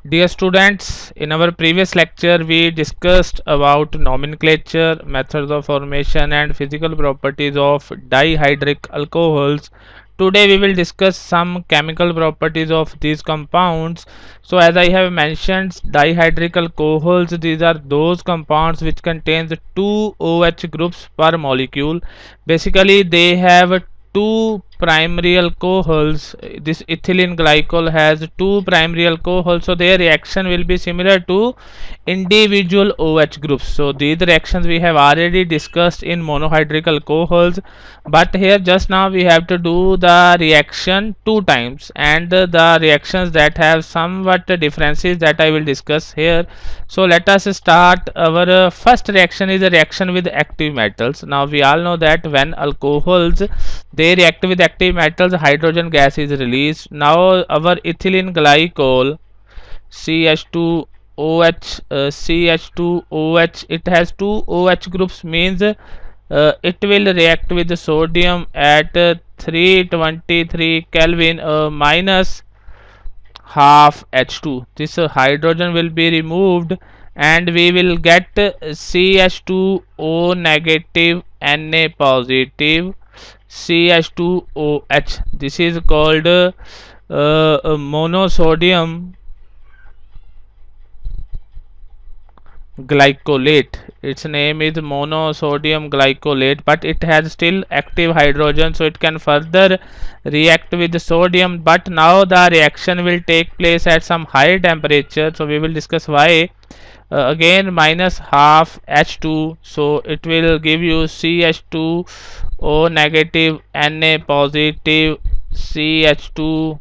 Dear students, in our previous lecture we discussed about nomenclature, methods of formation and physical properties of dihydric alcohols. Today we will discuss some chemical properties of these compounds. So as I have mentioned, dihydric alcohols, these are those compounds which contains two OH groups per molecule. Basically they have two primary alcohols. This ethylene glycol has two primary alcohols, so their reaction will be similar to individual OH groups. So these reactions we have already discussed in monohydric alcohols, but here just now we have to do the reaction two times, and the reactions that have somewhat differences that I will discuss here. So let us start. Our first reaction is a reaction with active metals. Now we all know that when alcohols they react with active metals, hydrogen gas is released. Now our ethylene glycol CH2OH, CH2OH, it has two OH groups, means it will react with the sodium at 323 Kelvin, minus half H2. This hydrogen will be removed and we will get CH2O negative, Na positive, CH2OH. This is called monosodium glycolate. Its name is monosodium glycolate, but it has still active hydrogen, so it can further react with the sodium. But now the reaction will take place at some higher temperature, so we will discuss why. Again minus half H2, so it will give you CH2O negative, Na positive, CH2O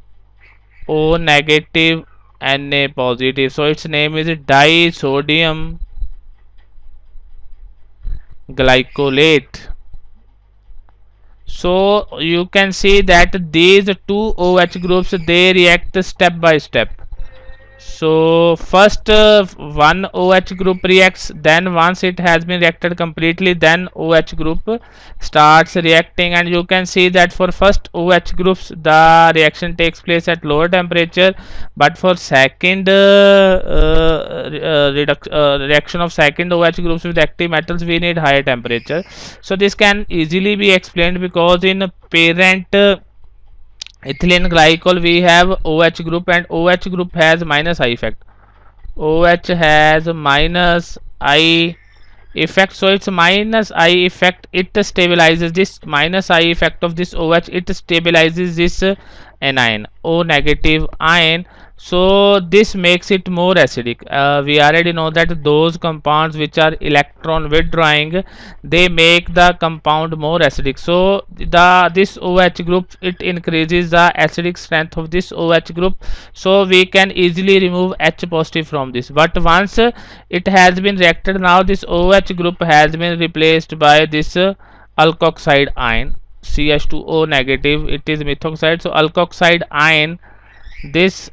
negative, Na positive. So its name is disodium glycolate. So you can see that these two OH groups they react step by step. So first one OH group reacts, then once it has been reacted completely, then OH group starts reacting, and you can see that for first OH groups the reaction takes place at lower temperature, but for second reaction of second OH groups with active metals we need higher temperature. So this can easily be explained because in parent ethylene glycol we have OH group, and OH group has minus I effect. OH has minus I effect, so it's minus I effect, it stabilizes this minus I effect of this OH, it stabilizes this anion, O negative ion. So this makes it more acidic. We already know that those compounds which are electron withdrawing they make the compound more acidic. So this OH group it increases the acidic strength of this OH group, so we can easily remove H positive from this. But once it has been reacted, now this OH group has been replaced by this alkoxide ion, CH2O negative, it is methoxide. So alkoxide ion, this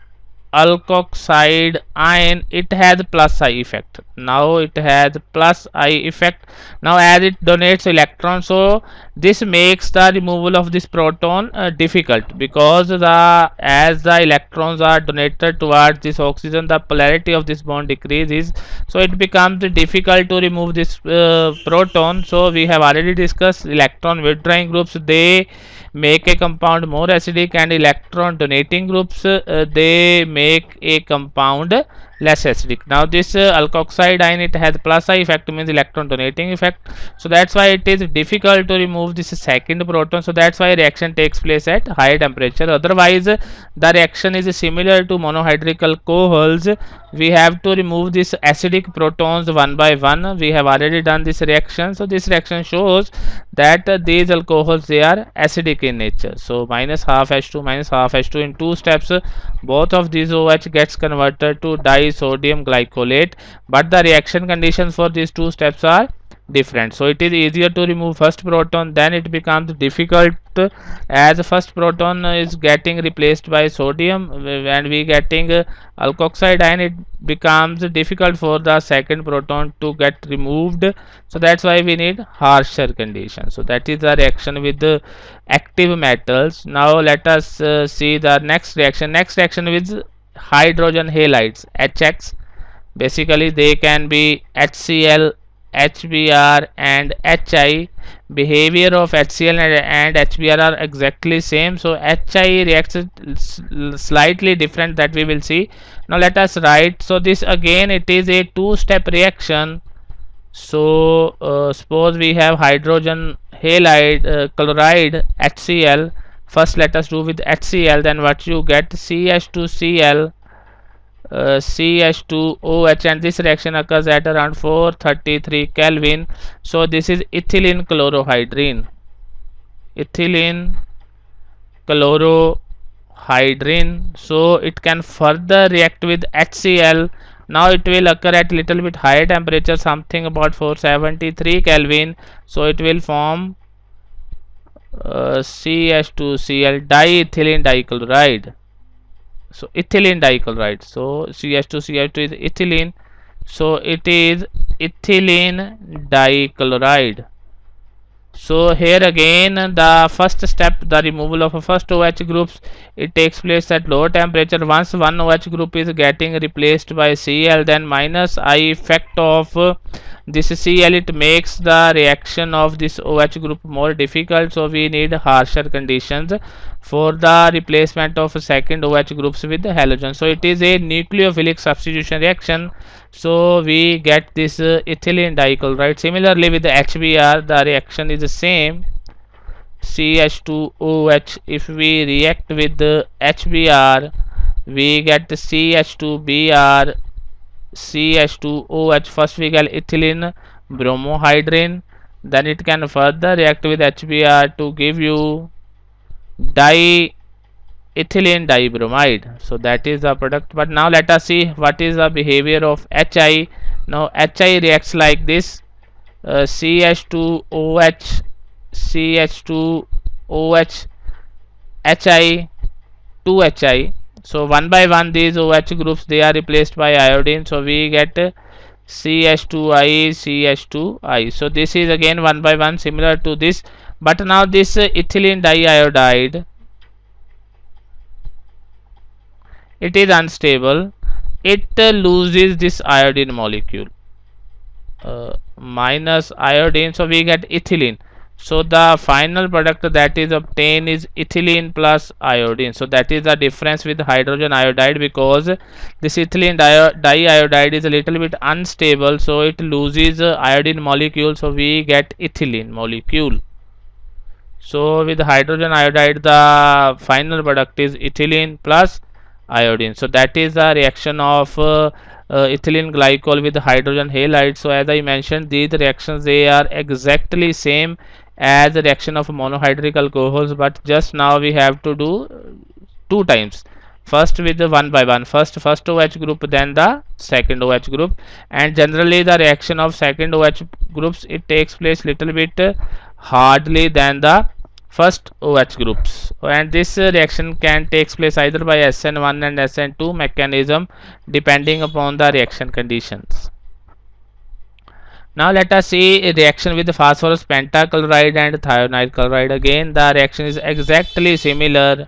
alkoxide ion it has plus I effect. Now it has plus I effect. Now as it donates electrons, so this makes the removal of this proton difficult, because as the electrons are donated towards this oxygen the polarity of this bond decreases, so it becomes difficult to remove this proton. So we have already discussed electron withdrawing groups they make a compound more acidic, and electron donating groups they make a compound less acidic. Now this alkoxide ion it has plus I effect, means electron donating effect, so that's why it is difficult to remove this second proton. So that's why reaction takes place at higher temperature. Otherwise the reaction is similar to monohydric alcohols. We have to remove this acidic protons one by one. We have already done this reaction, so this reaction shows that these alcohols they are acidic in nature. So minus half H2 minus half H2 in two steps, both of these OH gets converted to disodium glycolate, but the reaction conditions for these two steps are different. So it is easier to remove first proton, then it becomes difficult as first proton is getting replaced by sodium and we getting alkoxide ion, it becomes difficult for the second proton to get removed. So that's why we need harsher conditions. So that is the reaction with the active metals. Now let us see the next reaction with hydrogen halides, HX. Basically they can be HCl, HBr and HI. Behavior of HCl and HBr are exactly same, so HI reacts slightly different, that we will see. Now let us write. So this again it is a two-step reaction. So suppose we have hydrogen halide chloride HCl. First let us do with HCl, then what you get, CH2Cl, CH2OH, and this reaction occurs at around 433 Kelvin. So this is ethylene chlorohydrin. Ethylene chlorohydrin. So it can further react with HCl. Now it will occur at little bit higher temperature, something about 473 Kelvin. So it will form CH2Cl, diethylene dichloride. So ethylene dichloride. So CH2 is ethylene. So it is ethylene dichloride. So here again the first step, the removal of a first OH groups, it takes place at lower temperature. Once one OH group is getting replaced by Cl, then minus I effect of this Cl, it makes the reaction of this OH group more difficult. So we need harsher conditions for the replacement of second OH groups with the halogen. So it is a nucleophilic substitution reaction. So we get this ethylene dichloride. Similarly with the HBr, the reaction is the same. CH2OH, if we react with the HBr, we get CH2Br, CH2OH. First we get ethylene bromohydrin, then it can further react with HBr to give you diethylene dibromide. So that is the product. But now let us see what is the behavior of HI. Now HI reacts like this, CH2OH, CH2OH, HI, 2HI. So one by one these OH groups, they are replaced by iodine. So we get CH2I, CH2I. So this is again one by one similar to this. But now this ethylene diiodide, it is unstable. It loses this iodine molecule, minus iodine. So we get ethylene. So the final product that is obtained is ethylene plus iodine. So that is the difference with hydrogen iodide, because this ethylene diiodide is a little bit unstable, so it loses iodine molecule. So we get ethylene molecule. So with hydrogen iodide, the final product is ethylene plus iodine. So that is the reaction of ethylene glycol with hydrogen halide. So as I mentioned, these reactions, they are exactly same as the reaction of monohydric alcohols, but just now we have to do two times. First with the one by one, first OH group, then the second OH group. And generally the reaction of second OH groups, it takes place little bit hardly than the first OH groups, and this reaction can takes place either by SN1 and SN2 mechanism, depending upon the reaction conditions. Now let us see a reaction with the phosphorus pentachloride and thionite chloride. Again the reaction is exactly similar.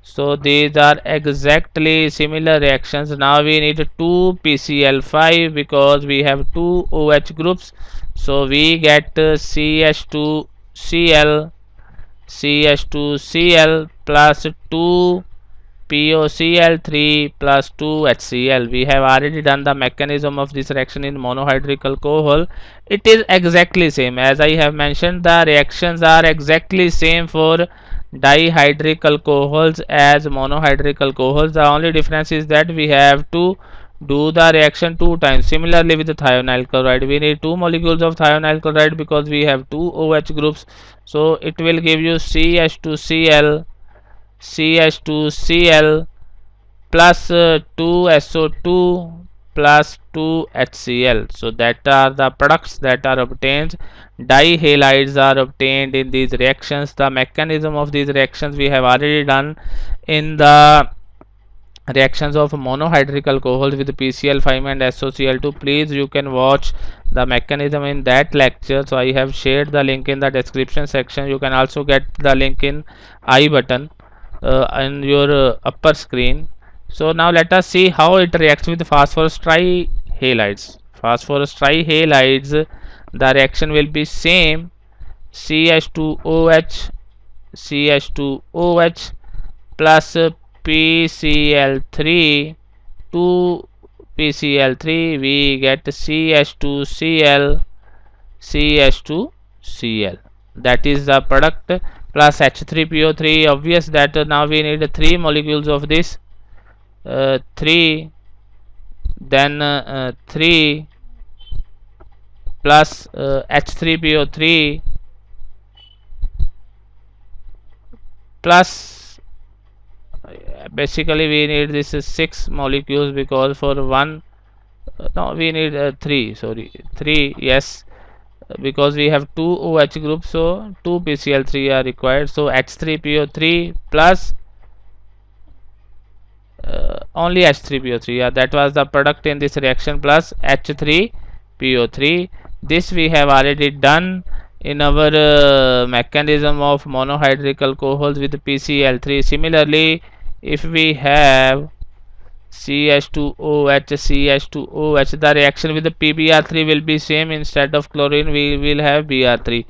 So these are exactly similar reactions. Now we need 2 PCl5 because we have 2 OH groups. So we get CH2Cl, CH2Cl plus 2 POCl3 plus 2 HCl. We have already done the mechanism of this reaction in monohydric alcohol. It is exactly same. As I have mentioned, the reactions are exactly same for dihydric alcohols as monohydric alcohols. The only difference is that we have to do the reaction two times. Similarly with the thionyl chloride, we need 2 molecules of thionyl chloride because we have 2 OH groups. So it will give you CH2Cl, CH2Cl plus 2SO2 plus 2 HCl. So that are the products that are obtained. Dihalides are obtained in these reactions. The mechanism of these reactions we have already done in the reactions of monohydric alcohols with PCl5 and SOCl2. Please, you can watch the mechanism in that lecture. So I have shared the link in the description section. You can also get the link in I button in your upper screen. So now let us see how it reacts with phosphorus trihalides. Phosphorus trihalides, the reaction will be same. CH2OH, CH2OH plus PCl3, 2 PCl3, we get CH2Cl, CH2Cl. That is the product, plus H3PO3. Obvious that now we need 3 molecules of this, 3, then 3 plus H3PO3 plus basically we need this 6 molecules, because for one no, we need 3, sorry, 3, yes, because we have 2 OH groups, so 2 PCl3 are required. So H3PO3 plus only H3PO3, yeah, that was the product in this reaction, plus H3PO3. This we have already done in our mechanism of monohydric alcohols with PCl3. Similarly, if we have CH2OH, CH2OH, the reaction with the PBr3 will be same. Instead of chlorine we will have Br3,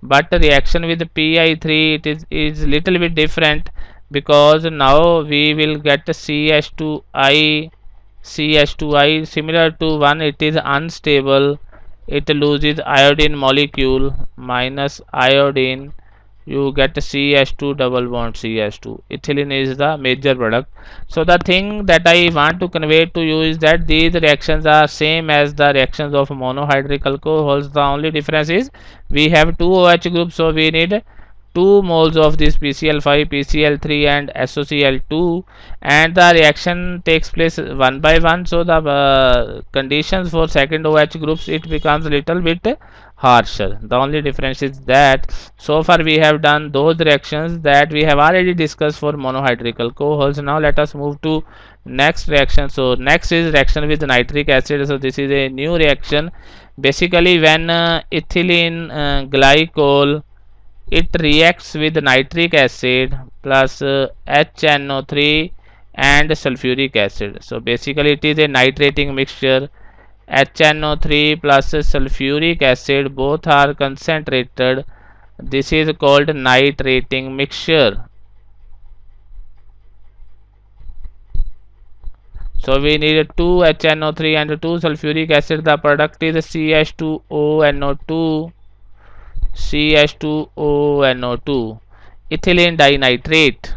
but the reaction with the Pi3 it is little bit different, because now we will get CH2I, CH2I similar to 1, it is unstable, it loses iodine molecule, minus iodine, you get CH2 double bond CH2. Ethylene is the major product. So the thing that I want to convey to you is that these reactions are same as the reactions of monohydric alcohols. The only difference is we have 2 OH groups, so we need 2 moles of this PCl5, PCl3 and SOCl2, and the reaction takes place one by one. So the conditions for second OH groups, it becomes a little bit harsher. The only difference is that so far we have done those reactions that we have already discussed for monohydric alcohols. Now let us move to next reaction. So next is reaction with nitric acid. So this is a new reaction. Basically when ethylene glycol, it reacts with nitric acid plus HNO3 and sulfuric acid. So basically it is a nitrating mixture. HNO3 plus sulfuric acid, both are concentrated. This is called nitrating mixture. So we need 2 HNO3 and 2 sulfuric acid. The product is CH2ONO2, CH2ONO2, ethylene dinitrate.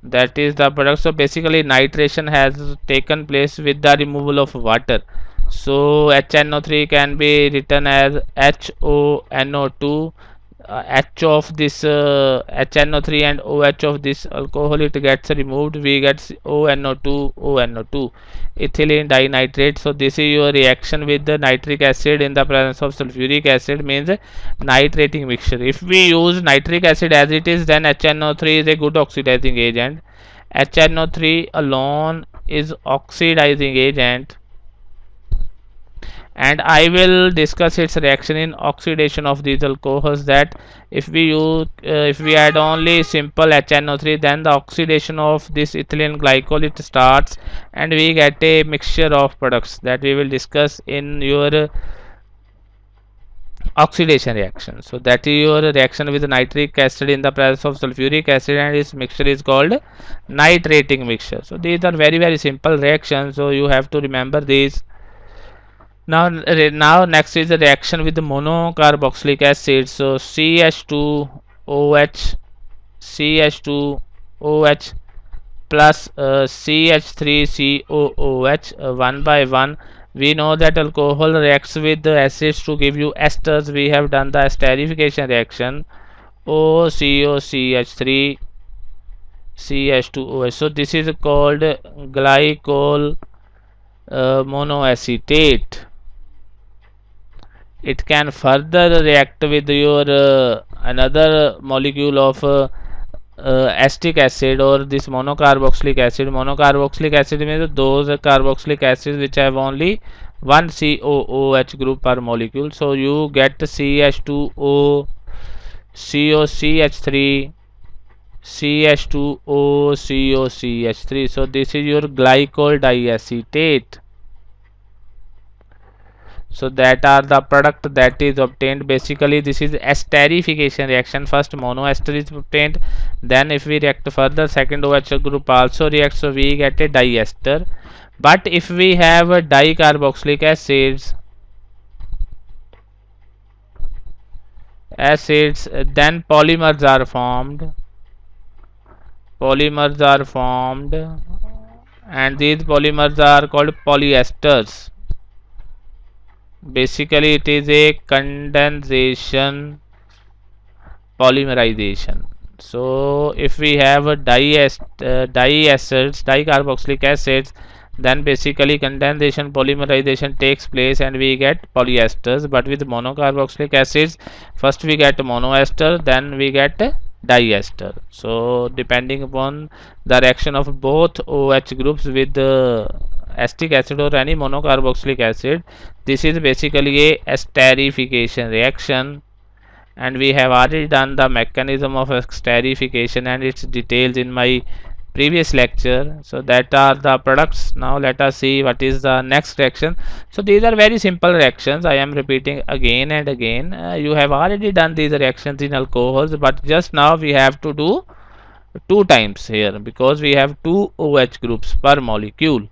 That is the product. So basically nitration has taken place with the removal of water. So HNO3 can be written as HONO2. H of this HNO3 and OH of this alcohol, it gets removed, we get ONO2, ONO2, ethylene dinitrate. So this is your reaction with the nitric acid in the presence of sulfuric acid, means nitrating mixture. If we use nitric acid as it is, then HNO3 is a good oxidizing agent. HNO3 alone is oxidizing agent, and I will discuss its reaction in oxidation of these alcohols. That if we add only simple HNO3, then the oxidation of this ethylene glycol it starts, and we get a mixture of products that we will discuss in your oxidation reaction. So that is your reaction with nitric acid in the presence of sulfuric acid, and its mixture is called nitrating mixture. So these are very very simple reactions, so you have to remember these. Now next is the reaction with the monocarboxylic acid. So CH2OH, CH2OH plus CH3COOH, one by one. We know that alcohol reacts with the acids to give you esters. We have done the esterification reaction. OCOCH3 CH2OH. So this is called glycol monoacetate. It can further react with your another molecule of acetic acid or this monocarboxylic acid. Monocarboxylic acid means those carboxylic acids which have only one COOH group per molecule. So you get CH2O, COCH3, CH2O COCH3. So this is your glycol diacetate. So that are the product that is obtained. Basically this is esterification reaction. First monoester is obtained, then if we react further, second OH group also reacts, so we get a diester. But if we have a dicarboxylic acids, then polymers are formed. And these polymers are called polyesters. Basically it is a condensation polymerization. So if we have a dicarboxylic acids, then basically condensation polymerization takes place and we get polyesters. But with monocarboxylic acids, first we get monoester, then we get diester. So depending upon the reaction of both OH groups with the acetic acid or any monocarboxylic acid, this is basically a esterification reaction. And we have already done the mechanism of esterification and its details in my previous lecture. So that are the products. Now let us see what is the next reaction. So these are very simple reactions. I am repeating again and again. You have already done these reactions in alcohols, but just now we have to do 2 times here because we have 2 OH groups per molecule.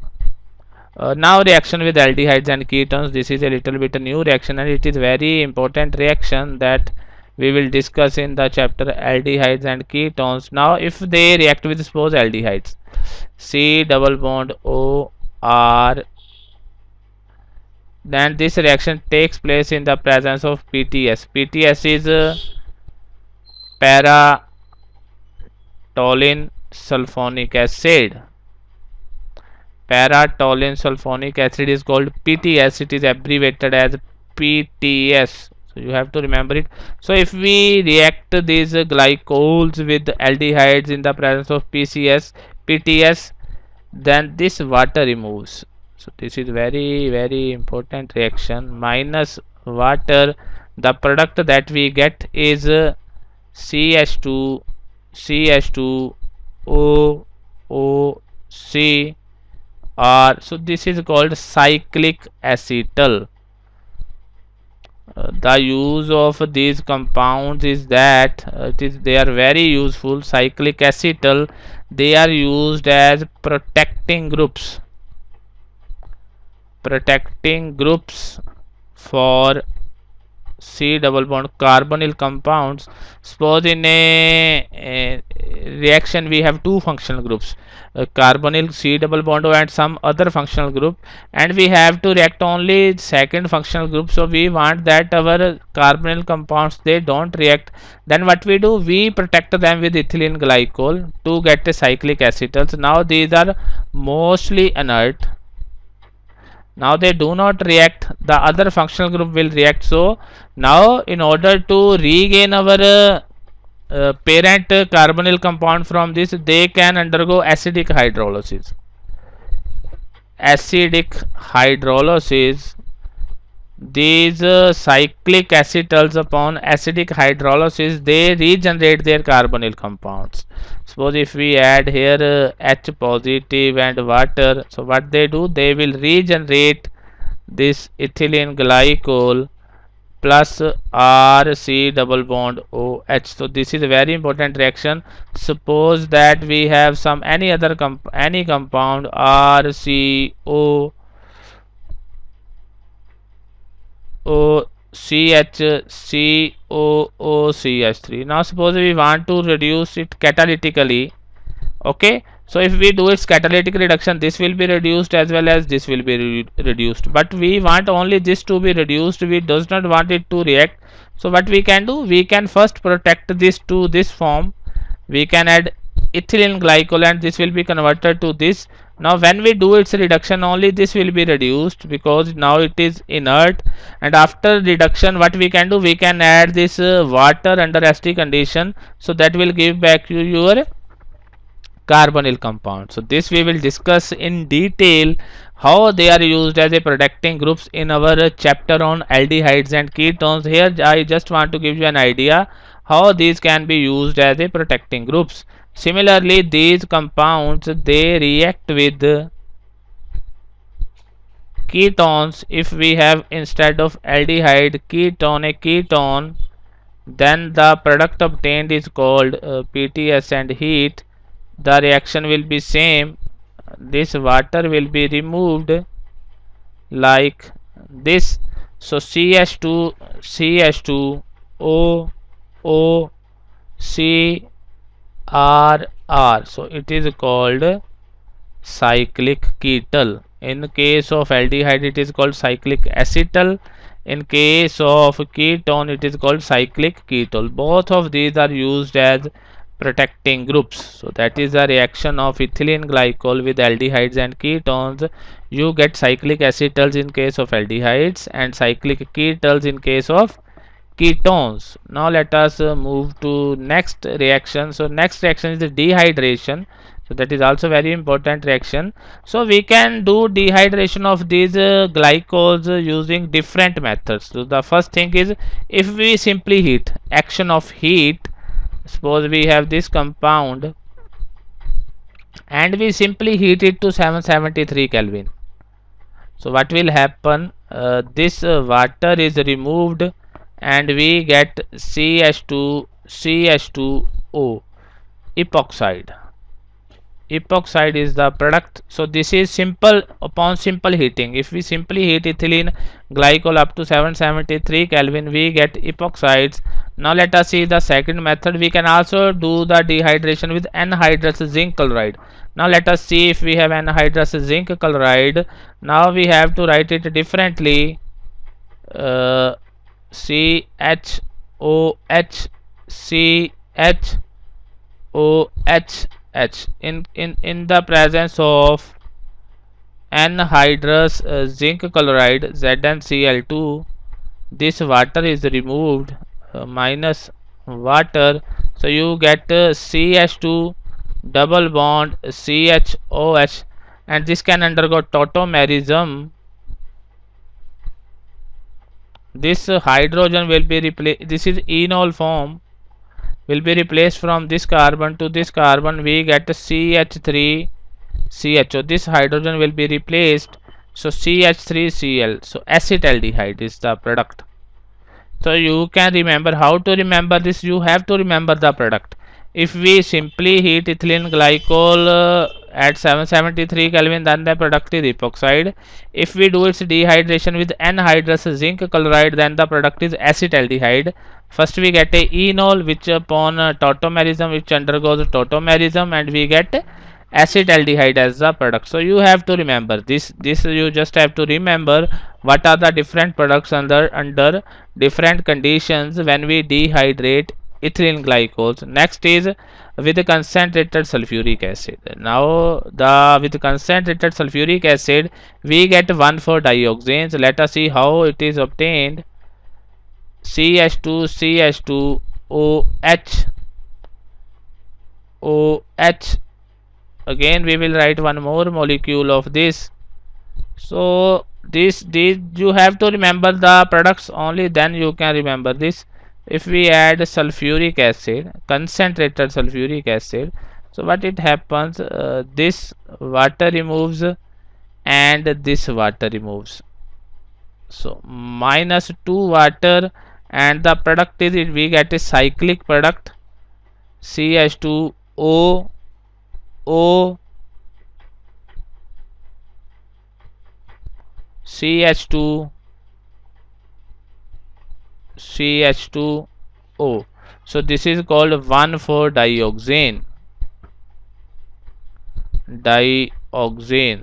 Now reaction with aldehydes and ketones. This is a little bit a new reaction and it is very important reaction that we will discuss in the chapter aldehydes and ketones. Now if they react with suppose aldehydes, C double bond O R, then this reaction takes place in the presence of PTS. PTS is para toluene sulfonic acid. Para-toluene sulfonic acid is called PTS. It is abbreviated as PTS. So you have to remember it. So if we react these glycols with aldehydes in the presence of PTS, then this water removes. So this is very important reaction. Minus water, the product that we get is CH2 OOC. So this is called cyclic acetal. The use of these compounds is that they are very useful. Cyclic acetal, they are used as protecting groups for C double bond carbonyl compounds. Suppose in a reaction we have 2 functional groups, carbonyl C double bond O and some other functional group, and we have to react only second functional group. So we want that our carbonyl compounds they don't react. Then what we do, we protect them with ethylene glycol to get a cyclic acetals. Now these are mostly inert. Now they do not react, the other functional group will react. So now in order to regain our parent carbonyl compound from this, they can undergo acidic hydrolysis. These cyclic acetals upon acidic hydrolysis, they regenerate their carbonyl compounds. Suppose if we add here H positive and water, so what they do, they will regenerate this ethylene glycol plus RC double bond OH. So this is a very important reaction. Suppose that we have some any other any compound RCO COOCH3. Now suppose we want to reduce it catalytically. Okay, so if we do its catalytic reduction, this will be reduced as well as this will be reduced, but we want only this to be reduced, we does not want it to react. So what we can do, we can first protect this to this form, we can add ethylene glycol and this will be converted to this. Now when we do its reduction, only this will be reduced because now it is inert, and after reduction what we can do, we can add this water under acidic condition, so that will give back you your carbonyl compound. So this we will discuss in detail how they are used as a protecting groups in our chapter on aldehydes and ketones. Here I just want to give you an idea how these can be used as a protecting groups. Similarly, these compounds they react with ketones. If we have instead of aldehyde ketone a ketone, then the product obtained is called PTS, and heat the reaction will be same. This water will be removed like this. So CH2 CH2 O O C R R. So it is called cyclic ketal. In case of aldehyde it is called cyclic acetal. In case of ketone it is called cyclic ketol. Both of these are used as protecting groups. So that is the reaction of ethylene glycol with aldehydes and ketones. You get cyclic acetals in case of aldehydes and cyclic ketals in case of ketones. Now let us move to next reaction. So next reaction is the dehydration. So that is also very important reaction. So we can do dehydration of these glycols using different methods. So the first thing is, if we simply heat, action of heat. Suppose we have this compound and we simply heat it to 773 Kelvin. So what will happen? This water is removed and we get CH2O epoxide. Epoxide is the product. So this is simple. Upon simple heating, if we simply heat ethylene glycol up to 773 Kelvin, we get epoxides. Now let us see the second method. We can also do the dehydration with anhydrous zinc chloride. Now let us see if we have anhydrous zinc chloride. Now we have to write it differently. CHOH CHOH. In the presence of anhydrous zinc chloride ZnCl2, this water is removed, minus water, so you get CH2 double bond CHOH, and this can undergo tautomerism. This hydrogen will be replaced. This is enol form, will be replaced from this carbon to this carbon. We get CH3 CHO. This hydrogen will be replaced. So CH3Cl. So acetaldehyde is the product. So you can remember how to remember this. You have to remember the product. If we simply heat ethylene glycol at 773 Kelvin, then the product is epoxide. If we do its dehydration with anhydrous zinc chloride, then the product is acetaldehyde. First we get a enol, which upon tautomerism, which undergoes tautomerism, and we get acetaldehyde as the product. So you have to remember this you just have to remember what are the different products under different conditions when we dehydrate ethylene glycols. Next is with concentrated sulfuric acid. Now the with concentrated sulfuric acid we get 1,4-dioxanes. Let us see how it is obtained. CH2 CH2OH OH. Again we will write one more molecule of this. So this you have to remember the products only, then you can remember this. If we add sulfuric acid, concentrated sulfuric acid, so what it happens, this water removes and this water removes, so -2 water, and the product is we get a cyclic product CH2O O CH2 CH2O. So this is called 1,4-dioxane.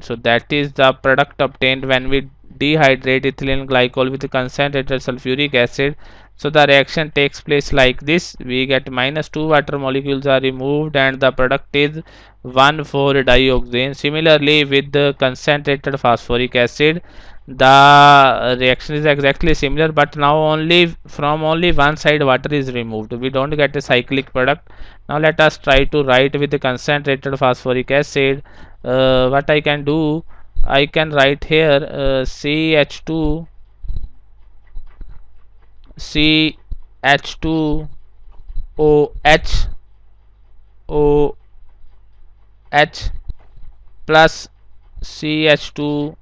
So that is the product obtained when we dehydrate ethylene glycol with concentrated sulfuric acid. So the reaction takes place like this. We get -2 water molecules are removed and the product is 1,4-dioxane. Similarly with the concentrated phosphoric acid, the reaction is exactly similar, but now only from only one side water is removed. We don't get a cyclic product. Now let us try to write with the concentrated phosphoric acid. What I can do, I can write here CH2 CH2OH H plus CH2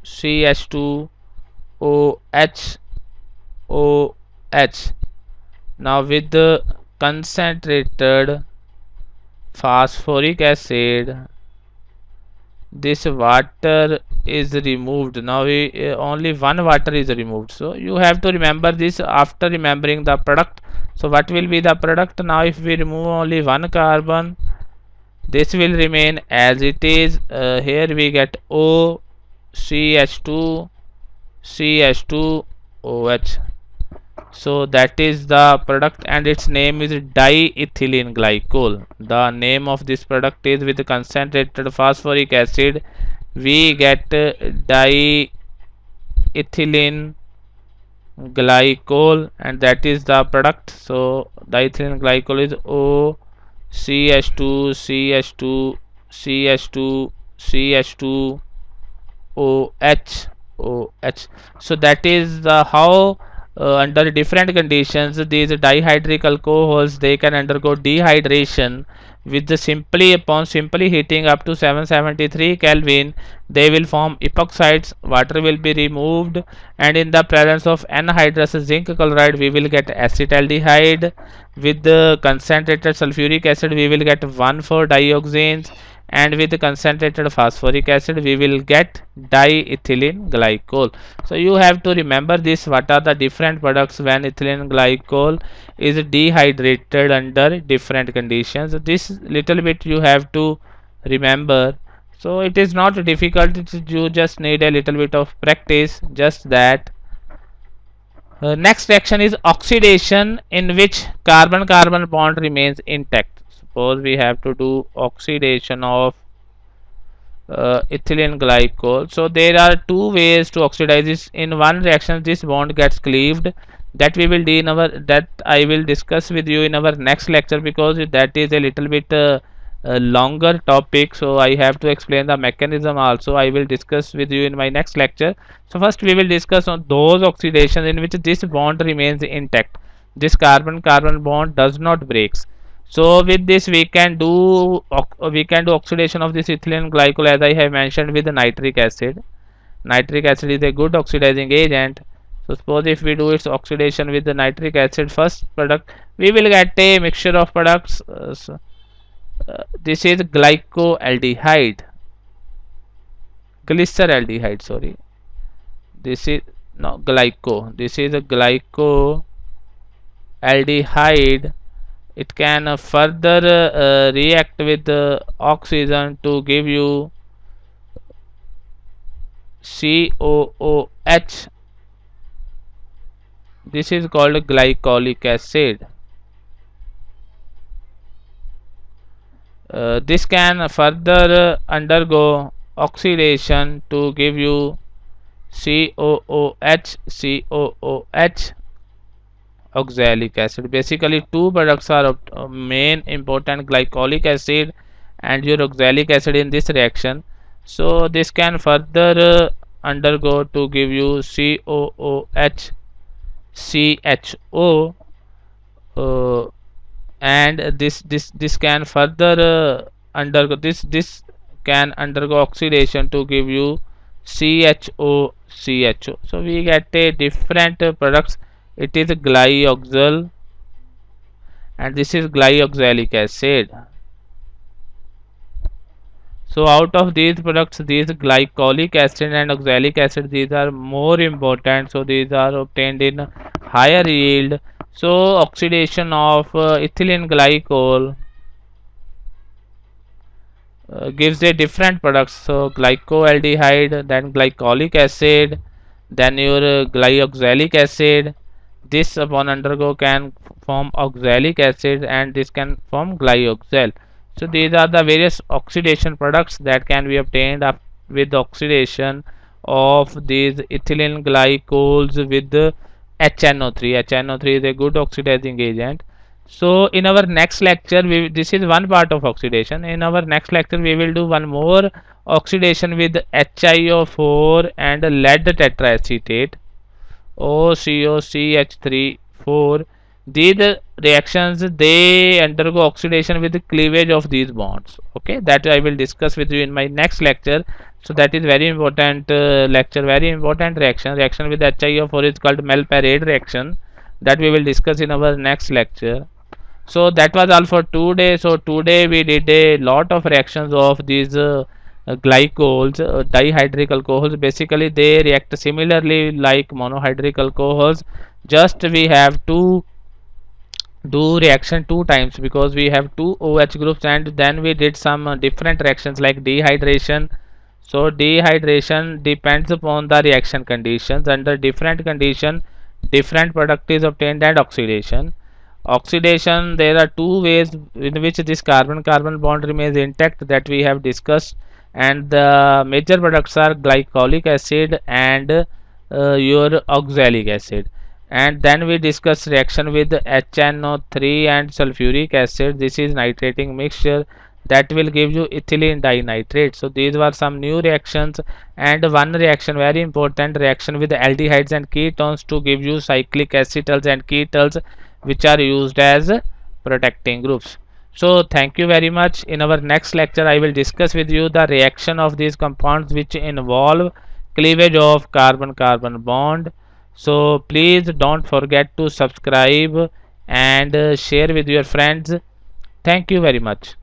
CH2 OH OH. Now with the concentrated phosphoric acid, this water is removed. Now only one water is removed, so you have to remember this after remembering the product. So what will be the product? Now if we remove only one carbon, this will remain as it is. Here we get O CH2 CH2 OH. So that is the product, and its name is diethylene glycol. The name of this product is, with concentrated phosphoric acid we get diethylene glycol, and that is the product. So diethylene glycol is OCH2 CH2 CH2 CH2 OH OH. So that is the how under different conditions these dihydric alcohols, they can undergo dehydration with the simply heating up to 773 Kelvin. They will form epoxides, water will be removed, and in the presence of anhydrous zinc chloride we will get acetaldehyde. With the concentrated sulfuric acid we will get 1,4-dioxanes, and with the concentrated phosphoric acid we will get diethylene glycol. So you have to remember this, what are the different products when ethylene glycol is dehydrated under different conditions. This little bit you have to remember. So it is not difficult, you just need a little bit of practice, just that. Next reaction is oxidation, in which carbon carbon bond remains intact. Suppose we have to do oxidation of ethylene glycol. So there are two ways to oxidize this. In one reaction this bond gets cleaved, that we will do in our, that I will discuss with you in our next lecture, because that is a little bit longer topic, so I have to explain the mechanism also. I will discuss with you in my next lecture. So first we will discuss on those oxidations in which this bond remains intact, this carbon carbon bond does not breaks. So with this we can do oxidation of this ethylene glycol, as I have mentioned, with nitric acid. Nitric acid is a good oxidizing agent. So suppose if we do its oxidation with the nitric acid, first product we will get a mixture of products. This is glycoaldehyde, glyceraldehyde, sorry. This is no glyco. This is a glycoaldehyde. It can further react with oxygen to give you COOH. This is called glycolic acid. This can further undergo oxidation to give you COOH oxalic acid. Basically two products are main important, glycolic acid and your oxalic acid in this reaction. So this can further undergo to give you COOH CHO, and this can further undergo this can undergo oxidation to give you CHO. So we get a different products. It is glyoxal and this is glyoxalic acid. So out of these products, these glycolic acid and oxalic acid, these are more important. So these are obtained in higher yield. So oxidation of ethylene glycol gives a different products. So glycoaldehyde, then glycolic acid, then your glyoxalic acid. This upon undergo can form oxalic acid and this can form glyoxal. So these are the various oxidation products that can be obtained with oxidation of these ethylene glycols with HNO3. HNO3 is a good oxidizing agent. So in our next lecture, this is one part of oxidation. In our next lecture, we will do one more oxidation with HiO4 and lead tetraacetate, OCOCH34. these reactions, they undergo oxidation with the cleavage of these bonds. Okay, that I will discuss with you in my next lecture. So that is very important lecture, very important reaction with HiO4 is called Mel-Parade reaction, that we will discuss in our next lecture. So that was all for today. So today we did a lot of reactions of these glycols, dihydric alcohols. Basically they react similarly like monohydric alcohols, just we have to do reaction two times because we have two OH groups, and then we did some different reactions like dehydration. So dehydration depends upon the reaction conditions. Under different condition, different product is obtained. And oxidation, there are two ways in which this carbon carbon bond remains intact, that we have discussed, and the major products are glycolic acid and your oxalic acid. And then we discuss reaction with HNO3 and sulfuric acid. This is nitrating mixture that will give you ethylene dinitrate. So these were some new reactions, and one reaction, very important reaction with aldehydes and ketones to give you cyclic acetals and ketols, which are used as protecting groups. So thank you very much. In our next lecture I will discuss with you the reaction of these compounds which involve cleavage of carbon carbon bond. So please don't forget to subscribe and share with your friends. Thank you very much.